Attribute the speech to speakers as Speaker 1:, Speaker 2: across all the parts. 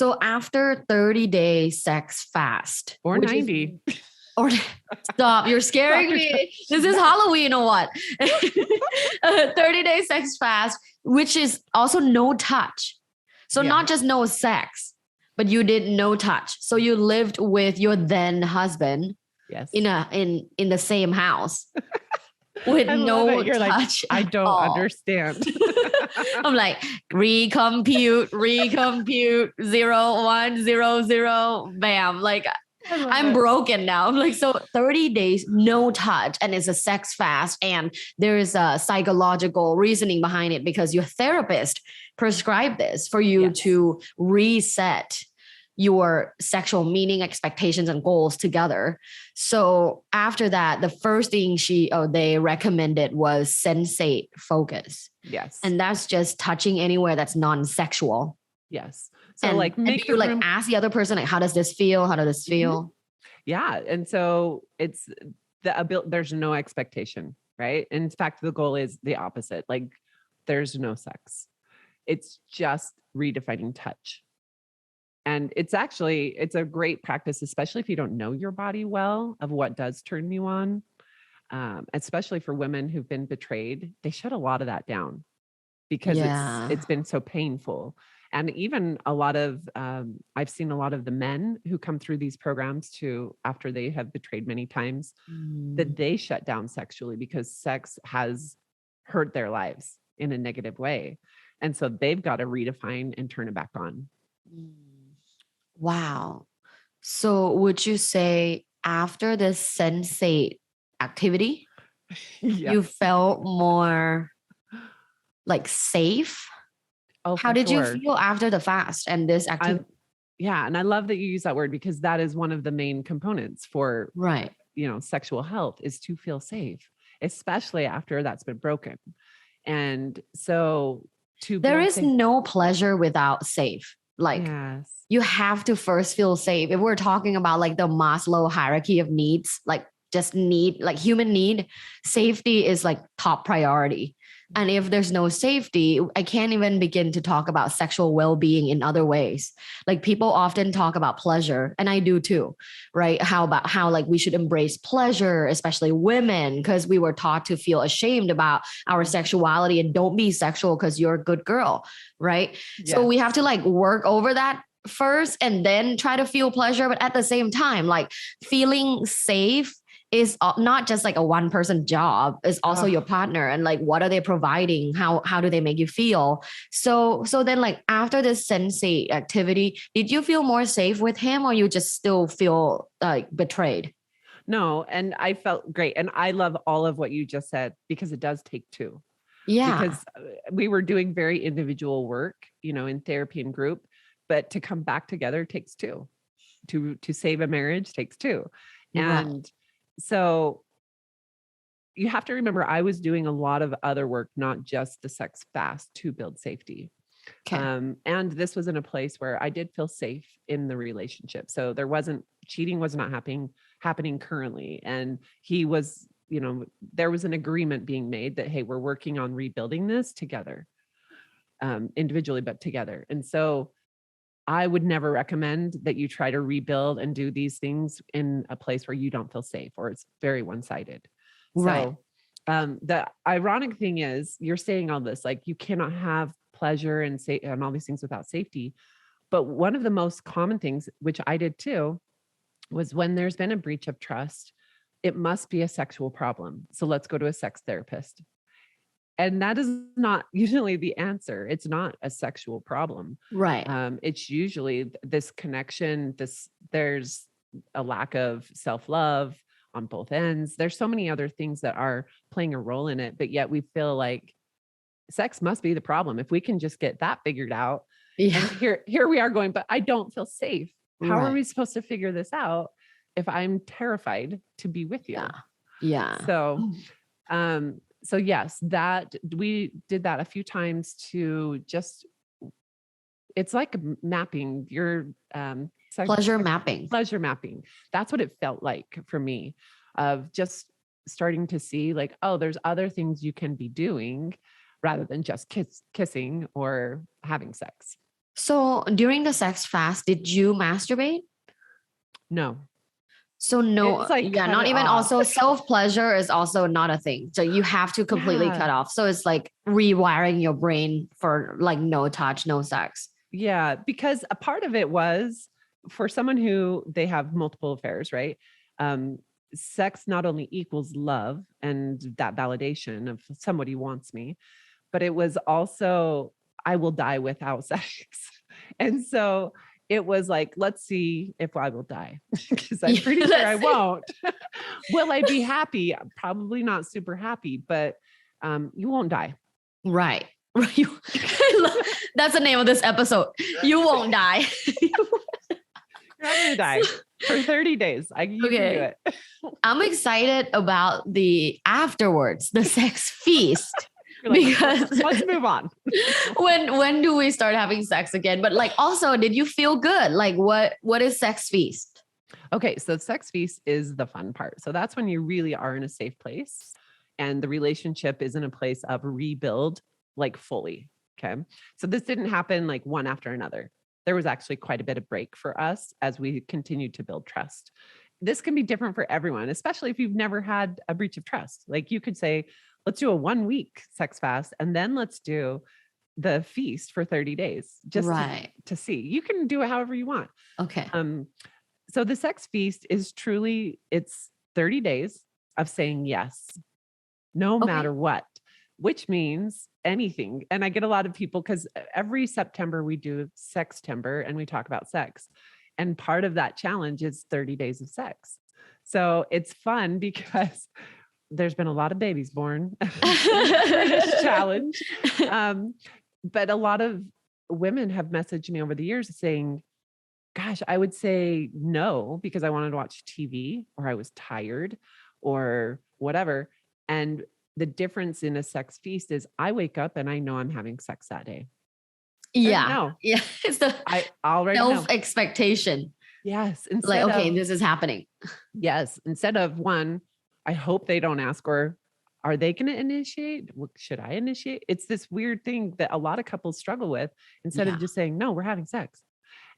Speaker 1: So after 30-day sex fast,
Speaker 2: or 90.
Speaker 1: Or stop, you're scaring me. This is Halloween or what? 30-day sex fast, which is also no touch. So not just no sex, but you did no touch. So you lived with your then husband in the same house with no
Speaker 2: You're
Speaker 1: touch.
Speaker 2: Like, I don't understand.
Speaker 1: I'm like, recompute 0, 1, 0, 0, bam. Like I'm broken now. I'm like, so 30 days, no touch, and it's a sex fast, and there is a psychological reasoning behind it because your therapist prescribed this for you to reset your sexual meaning, expectations, and goals together. So after that, the first thing they recommended was sensate focus.
Speaker 2: Yes.
Speaker 1: And that's just touching anywhere that's non-sexual.
Speaker 2: Yes. So and
Speaker 1: do you like ask the other person, like, how does this feel? How does this feel?
Speaker 2: Yeah. And so it's there's no expectation, right? In fact, the goal is the opposite. Like there's no sex. It's just redefining touch. And it's a great practice, especially if you don't know your body well, of what does turn you on. Especially for women who've been betrayed, they shut a lot of that down because it's been so painful. And even a lot of, I've seen a lot of the men who come through these programs too, after they have betrayed many times, that they shut down sexually because sex has hurt their lives in a negative way. And so they've got to redefine and turn it back on.
Speaker 1: Wow. So would you say after this sensate activity, you felt more like safe?
Speaker 2: Oh,
Speaker 1: how did you feel after the fast and this activity?
Speaker 2: And I love that you use that word because that is one of the main components for sexual health is to feel safe, especially after that's been broken. And so
Speaker 1: there is no pleasure without safe. Like you have to first feel safe. If we're talking about like the Maslow hierarchy of needs, like just need, like human need, safety is like top priority. And if there's no safety, I can't even begin to talk about sexual well-being in other ways. Like people often talk about pleasure, and I do too, right? How like we should embrace pleasure, especially women, because we were taught to feel ashamed about our sexuality and don't be sexual because you're a good girl, right? Yes. So we have to like work over that first and then try to feel pleasure. But at the same time, like feeling safe is not just like a one person job, it's also your partner, and like what are they providing, how do they make you feel. So then like after this sensate activity, did you feel more safe with him or you just still feel like betrayed?
Speaker 2: No, and I felt great, and I love all of what you just said because it does take two. Because we were doing very individual work, in therapy and group, but to come back together takes two. To save a marriage takes two. And so you have to remember, I was doing a lot of other work, not just the sex fast, to build safety. And this was in a place where I did feel safe in the relationship. So cheating was not happening currently. And he was, there was an agreement being made that, hey, we're working on rebuilding this together, individually, but together. And so I would never recommend that you try to rebuild and do these things in a place where you don't feel safe or it's very one-sided. Right. So the ironic thing is you're saying all this, like you cannot have pleasure and all these things without safety. But one of the most common things, which I did too, was when there's been a breach of trust, it must be a sexual problem. So let's go to a sex therapist. And that is not usually the answer. It's not a sexual problem.
Speaker 1: Right.
Speaker 2: It's usually this connection, there's a lack of self-love on both ends. There's so many other things that are playing a role in it, but yet we feel like sex must be the problem. If we can just get that figured out. And here we are going, but I don't feel safe. How are we supposed to figure this out if I'm terrified to be with you?
Speaker 1: Yeah.
Speaker 2: So yes, that we did that a few times to just, it's like mapping your
Speaker 1: pleasure mapping.
Speaker 2: Pleasure mapping. That's what it felt like for me, of just starting to see like, oh, there's other things you can be doing rather than just kissing or having sex.
Speaker 1: So during the sex fast, did you masturbate?
Speaker 2: No.
Speaker 1: So no,
Speaker 2: like
Speaker 1: not even off. Also self-pleasure is also not a thing. So you have to completely cut off. So it's like rewiring your brain for like no touch, no sex.
Speaker 2: Yeah, because a part of it was for someone who they have multiple affairs, right? Sex not only equals love and that validation of somebody wants me, but it was also, I will die without sex. And so it was like, let's see if I will die, because I'm pretty sure I won't. Will I be happy? Probably not super happy, but you won't die.
Speaker 1: Right. That's the name of this episode. You won't die.
Speaker 2: You're not going to die for 30 days. You can do it.
Speaker 1: I'm excited about the afterwards, the sex feast. Like, because
Speaker 2: let's move on.
Speaker 1: when do we start having sex again? But like, also, did you feel good? Like what is sex feast?
Speaker 2: Okay. So sex feast is the fun part. So that's when you really are in a safe place and the relationship is in a place of rebuild, like fully. Okay. So this didn't happen like one after another. There was actually quite a bit of break for us as we continued to build trust. This can be different for everyone, especially if you've never had a breach of trust. Like you could say, let's do a 1 week sex fast, and then let's do the feast for 30 days just to see. You can do it however you want.
Speaker 1: Okay.
Speaker 2: So the sex feast is truly, it's 30 days of saying yes, no matter what, which means anything. And I get a lot of people, because every September we do Sextember and we talk about sex. And part of that challenge is 30 days of sex. So it's fun because there's been a lot of babies born for this challenge. But a lot of women have messaged me over the years saying, gosh, I would say no because I wanted to watch TV or I was tired or whatever. And the difference in a sex feast is I wake up and I know I'm having sex that day.
Speaker 1: Yeah. Yeah. It's the
Speaker 2: self-expectation. Yes.
Speaker 1: Like, okay, this is happening.
Speaker 2: Yes. Instead of one, I hope they don't ask, or are they going to initiate? Should I initiate? It's this weird thing that a lot of couples struggle with instead of just saying, no, we're having sex.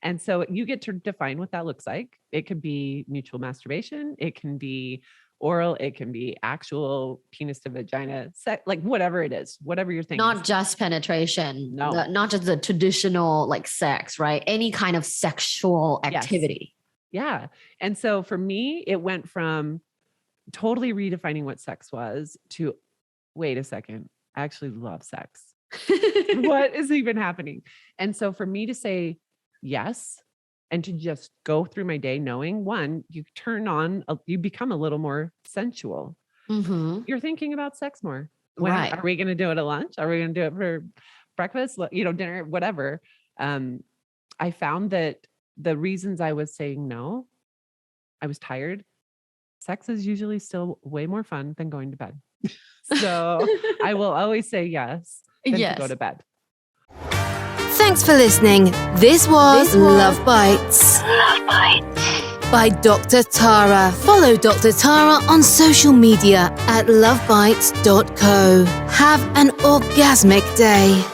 Speaker 2: And so you get to define what that looks like. It could be mutual masturbation. It can be oral. It can be actual penis to vagina sex, like whatever it is, whatever you're thinking.
Speaker 1: Not just penetration. No. Not just the traditional like sex, right? Any kind of sexual activity.
Speaker 2: Yes. Yeah. And so for me, it went from totally redefining what sex was to, wait a second, I actually love sex. What is even happening? And so for me to say yes, and to just go through my day knowing, one, you you become a little more sensual. Mm-hmm. You're thinking about sex more. Are we going to do it at lunch? Are we going to do it for breakfast, dinner, whatever? I found that the reasons I was saying no, I was tired. Sex is usually still way more fun than going to bed. So I will always say yes than to go to bed.
Speaker 3: Thanks for listening. This was Luvbites. Luvbites by Dr. Tara. Follow Dr. Tara on social media at lovebites.co. Have an orgasmic day.